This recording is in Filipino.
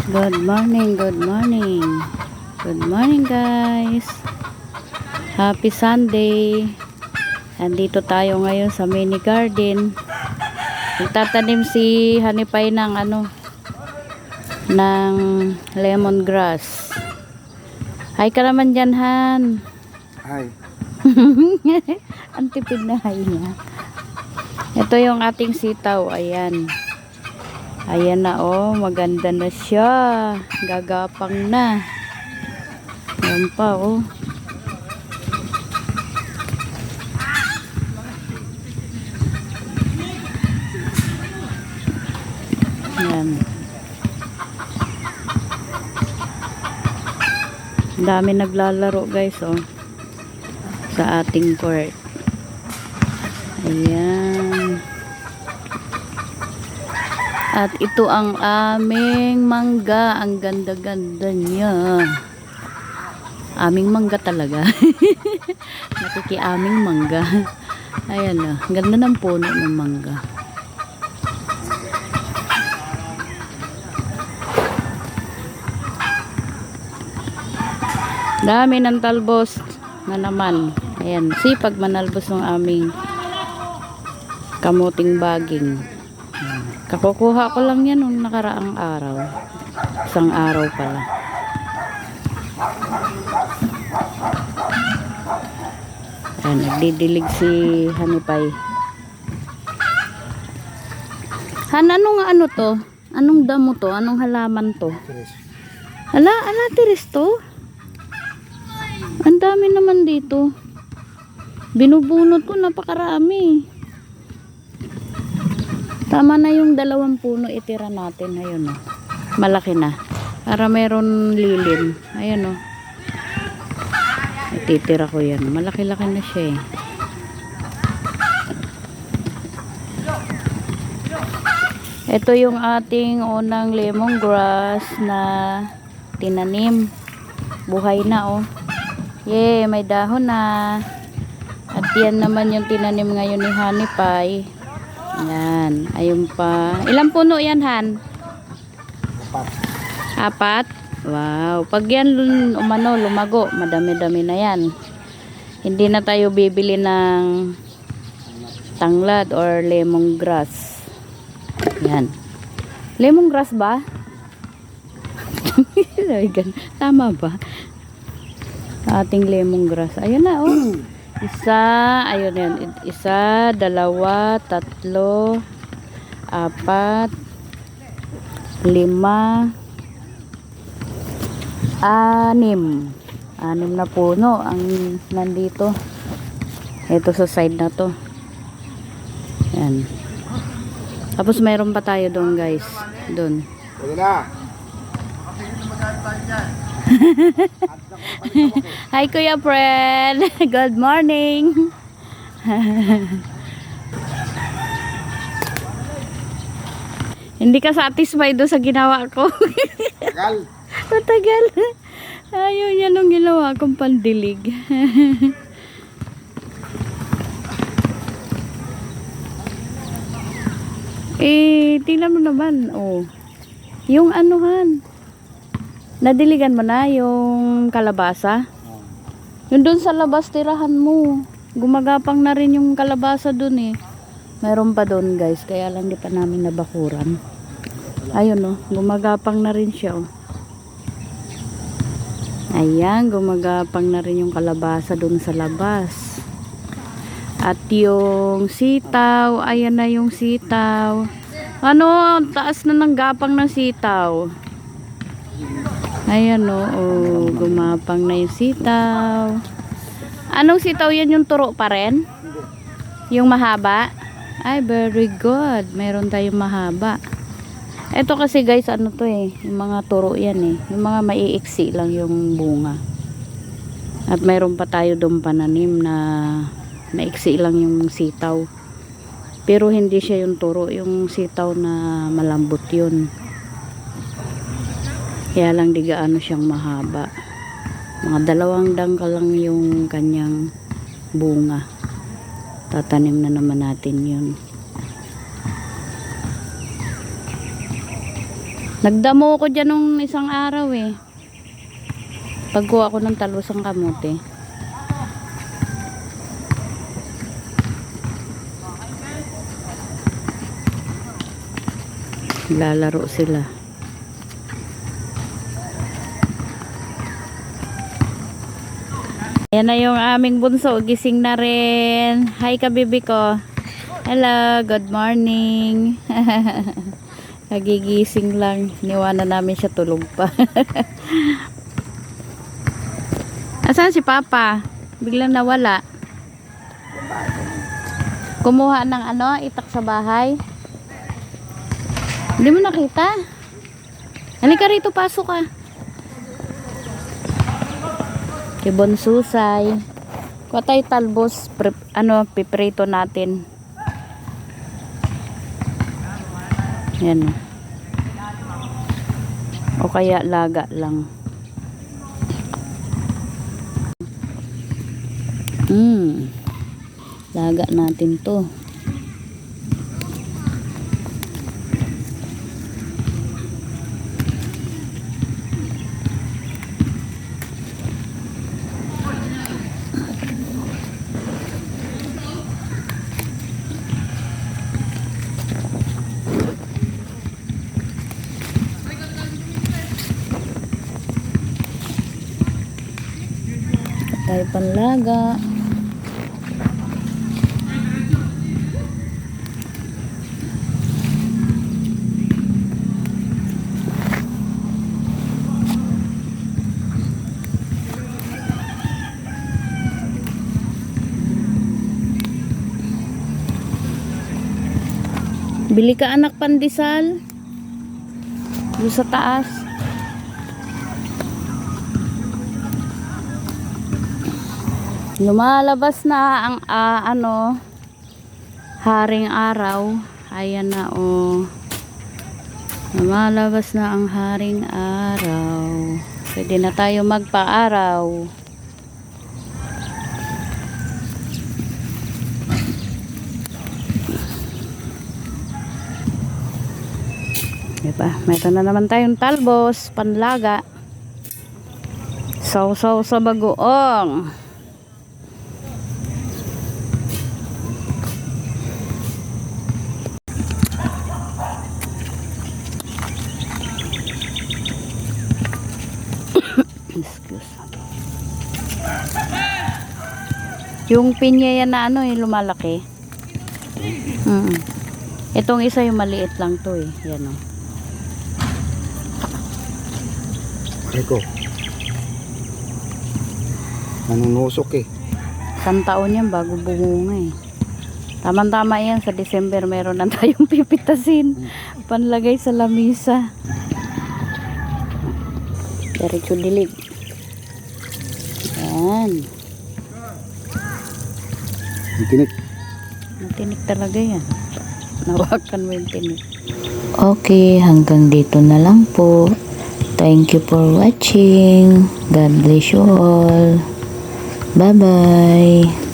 Good morning, good morning. Good morning guys. Happy Sunday. Andito tayo ngayon sa mini garden. Nagtatanim si Hanipay ng ng lemongrass. Hi ka naman dyan, Han. Hi. Ang tipid na hi niya. Ito yung ating sitaw. Ayan. Ayan na, oh, maganda na siya. Gagapang na. Ayan pa, oh. Ayan. Ang dami naglalaro, guys, oh. Sa ating court. Ayan. At ito ang aming mangga. Ang ganda-ganda niya. Aming mangga talaga. Nakikiaming mangga. Ayan na. Ang ganda ng puno ng mangga. Dami ng talbos na naman. Ayan. Sipag manalbos ng aming kamuting baging. Kakukuha ko lang yan nung nakaraang araw. Isang araw pala. Ayan, nagdidilig si Hanipay. Han, ano to? Anong damo to? Anong halaman to? Ala, tiris to? Ang dami naman dito. Binubunot ko, napakarami. Tama na yung 2 puno itira natin. Ayun, oh. Malaki na. Para meron lilim. Ayun, oh. Ititira ko yan. Malaki-laki na siya, eh. Ito yung ating unang lemongrass na tinanim. Buhay na, oh. Yay, may dahon na. At yan naman yung tinanim ngayon ni Hanipay. Yan, ayun pa. Ilang puno yan, Han? 4? Wow, pag yan lumago, madami-dami na yan. Hindi na tayo bibili ng tanglad or lemongrass. Yan. Lemongrass ba? Tama ba? Ating lemongrass. Ayun na, oh. Isa, ayun yan. 1, 2, 3, 4, 5, 6, 6 na puno ang nandito. Ito sa side na to. Yan. Tapos mayroon pa tayo doon, guys. Doon. Pwede na. Hi Kuya Fred. Good morning. Hindi ka satisfied doon sa ginawa ko. Tagal. Matagal. Ayaw niya nung ginawa kong pandilig. Tingnan mo naman, oh. Yung anuhan. Nadiligan mo na yung kalabasa. Yung doon sa labas, tirahan mo. Gumagapang na rin yung kalabasa doon, eh. Mayroon pa doon, guys. Kaya lang di pa namin nabakuran. Ayun, oh. Gumagapang na rin siya, oh. Ayan, gumagapang na rin yung kalabasa doon sa labas. At yung sitaw, ayan na yung sitaw. Ano, taas na ng gapang ng sitaw. Ayan, oh, gumapang na yung sitaw. Anong sitaw yan? Yung turo pa rin? Yung mahaba? Ay, very good. Meron tayong mahaba. Ito kasi, guys, ano to, eh. Yung mga turo yan, eh. Yung mga maiiksi lang yung bunga. At mayroon pa tayo doon pananim na maiksi lang yung sitaw. Pero hindi siya yung turo. Yung sitaw na malambot yun. Kaya lang di gaano siyang mahaba. Mga 2 dangkal lang yung kanyang bunga. Tatanim na naman natin yun. Nagdamo ko dyan nung isang araw eh. Pagkuha ko ng talbosang kamote. Lalaro sila. Ayan na yung aming bunso. Gising na rin. Hi ka, bibi ko. Hello, good morning. Nagigising lang. Niwanan namin siya, tulog pa. Asan si Papa? Biglang nawala. Kumuha ng ano, itak sa bahay. Hindi mo nakita? Halika rito, pasok ka. Kibon susay. Kuha tayo talbos, piprito natin. Yan. O kaya laga lang. Laga natin to. Tayo panlaga. Bili ka anak pandesal. Doon sa taas. Lumalabas na ang haring araw. Ayan na oh. Lumalabas na ang haring araw. Pwede na tayo magpa-araw. Diba? Meron na naman tayong talbos, panlaga. Sausaw sa bagoong. Excuse. Yung pinya yan na lumalaki. Itong isa yung maliit lang to eh. Yan o. Eko. Nanunusok eh. Isang taon yan bago bumunga eh. Tama-tama yan sa December meron na tayong pipitasin. Panlagay sa lamisa. Diretso dilig. Yan. Matinik. Matinik talaga yan. Nawakan mo yung tinik. Okay, hanggang dito na lang po. Thank you for watching. God bless you all. Bye-bye.